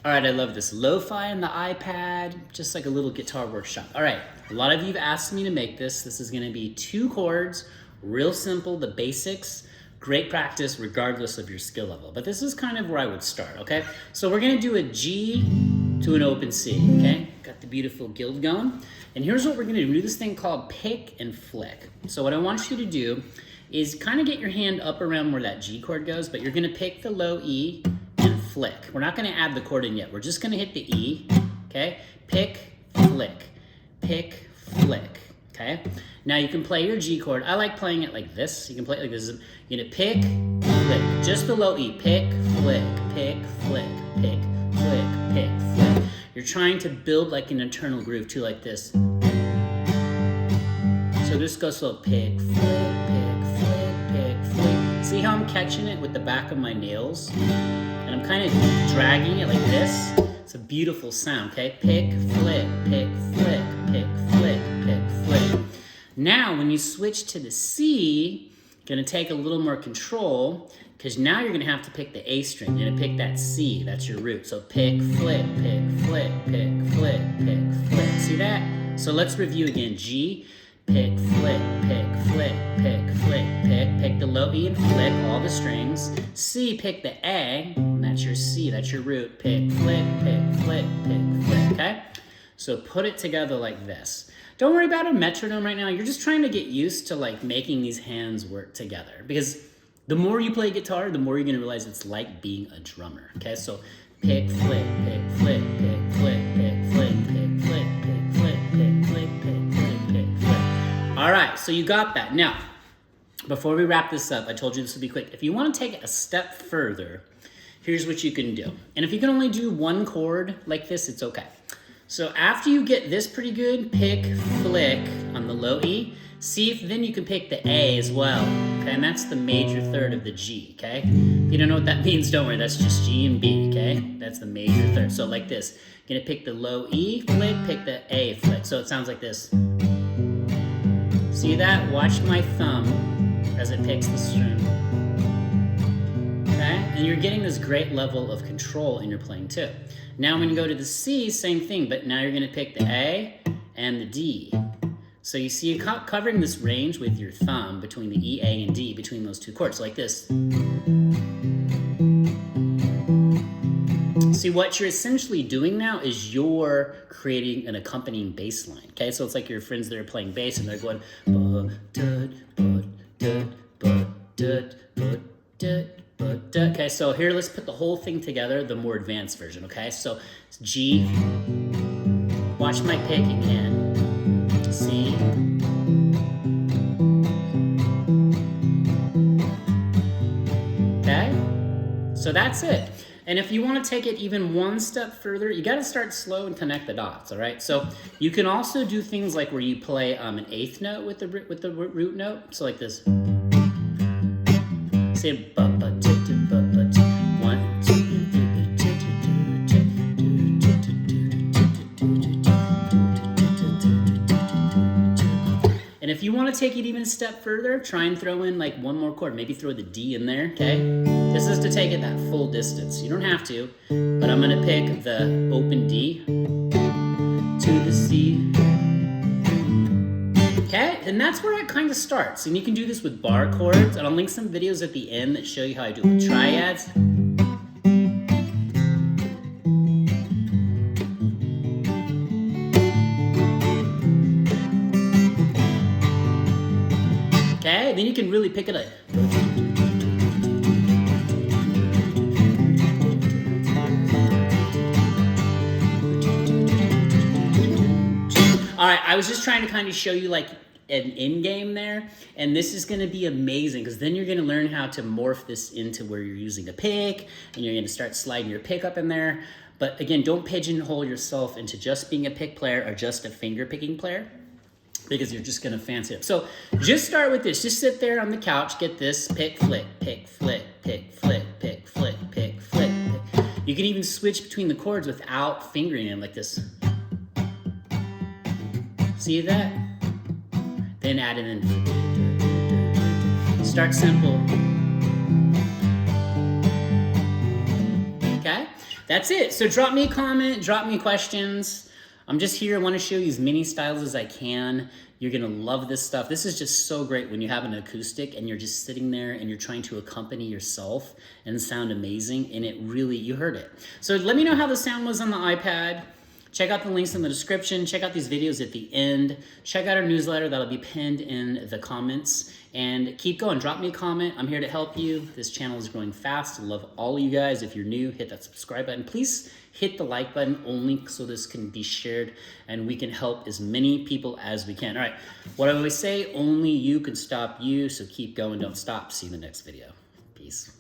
All right, I love this. Lo-fi on the iPad, just like a little guitar workshop. All right, a lot of you have asked me to make this. This is gonna be 2 chords, real simple, the basics, great practice regardless of your skill level. But this is kind of where I would start, okay? So we're gonna do a G to an open C, okay? Got the beautiful guild going. And here's what we're gonna do. We do this thing called pick and flick. So what I want you to do is kind of get your hand up around where that G chord goes, but you're gonna pick the low E and flick. We're not gonna add the chord in yet. We're just gonna hit the E, okay? Pick, flick, okay? Now you can play your G chord. I like playing it like this. You can play it like this. You're gonna pick, flick, just the low E. Pick, flick, pick, flick, pick, flick, pick, flick. You're trying to build like an internal groove too, like this. So just go slow. Pick, flick, pick, flick, pick, flick. See how I'm catching it with the back of my nails? And I'm kind of dragging it like this. It's a beautiful sound, okay? Pick, flick, pick, flick, pick, flick, pick, flick. Now, when you switch to the C, you're gonna take a little more control, because now you're gonna have to pick the A string. You're gonna pick that C, that's your root. So pick, flick, pick, flick, pick, flick, pick, flick. See that? So let's review again. G, pick, flick, pick, flick, pick, flick, pick the low E and flick all the strings. C, pick the A, and that's your C, that's your root. Pick, flick, pick, flick, okay? So put it together like this. Don't worry about a metronome right now. You're just trying to get used to like making these hands work together, because the more you play guitar, the more you're gonna realize it's like being a drummer, okay? So pick, flick, pick, flick, pick, flick, pick, flick, pick, flick, pick, flick, pick, flick, pick, flick, pick, flick. All right, so you got that. Now, before we wrap this up, I told you this would be quick. If you want to take it a step further, here's what you can do. And if you can only do 1 chord like this, it's okay. So after you get this pretty good, pick, flick on the low E. See if then you can pick the A as well, okay? And that's the major third of the G, okay? If you don't know what that means, don't worry. That's just G and B, okay? That's the major third. So like this. You're gonna pick the low E flick, pick the A flick. So it sounds like this. See that? Watch my thumb as it picks the string. Okay? And you're getting this great level of control in your playing too. Now when you go to the C, same thing, but now you're gonna pick the A and the D. So you see you're covering this range with your thumb between the E, A, and D, between those 2 chords, like this. See, what you're essentially doing now is you're creating an accompanying bass line, okay? So it's like your friends that are playing bass and they're going, okay, so here, let's put the whole thing together, the more advanced version, okay? So it's G, watch my pick again, C, okay? So that's it. And if you want to take it even 1 step further, you got to start slow and connect the dots, all right? So you can also do things like where you play an 8th note with the root note. So like this. Say ba ba ba 1, 2, 3. And if you want to take it even a step further, try and throw in like 1 more chord. Maybe throw the D in there, okay? This is to take it that full distance. You don't have to, but I'm gonna pick the open D to the C. Okay, and that's where it kind of starts. And you can do this with bar chords, and I'll link some videos at the end that show you how I do it with triads. Okay, then you can really pick it up. All right, I was just trying to kind of show you like an end game there, and this is going to be amazing because then you're going to learn how to morph this into where you're using a pick, and you're going to start sliding your pick up in there. But again, don't pigeonhole yourself into just being a pick player or just a finger picking player, because you're just going to fancy it. So just start with this. Just sit there on the couch, get this, pick, flick, pick, flick, pick, flick, pick, flick, pick, flick, pick. You can even switch between the chords without fingering them like this. See that? Then add it in. Start simple. Okay? That's that's it. So drop me a comment, drop me questions. I'm just here. I want to show you as many styles as I can. You're going to love this stuff. This is just so great when you have an acoustic and you're just sitting there and you're trying to accompany yourself and sound amazing. And it really, you heard it. So let me know how the sound was on the iPad. Check out the links in the description. Check out these videos at the end. Check out our newsletter. That'll be pinned in the comments. And keep going. Drop me a comment. I'm here to help you. This channel is growing fast. I love all of you guys. If you're new, hit that subscribe button. Please hit the like button only so this can be shared and we can help as many people as we can. All right. What I always say, only you can stop you. So keep going. Don't stop. See you in the next video. Peace.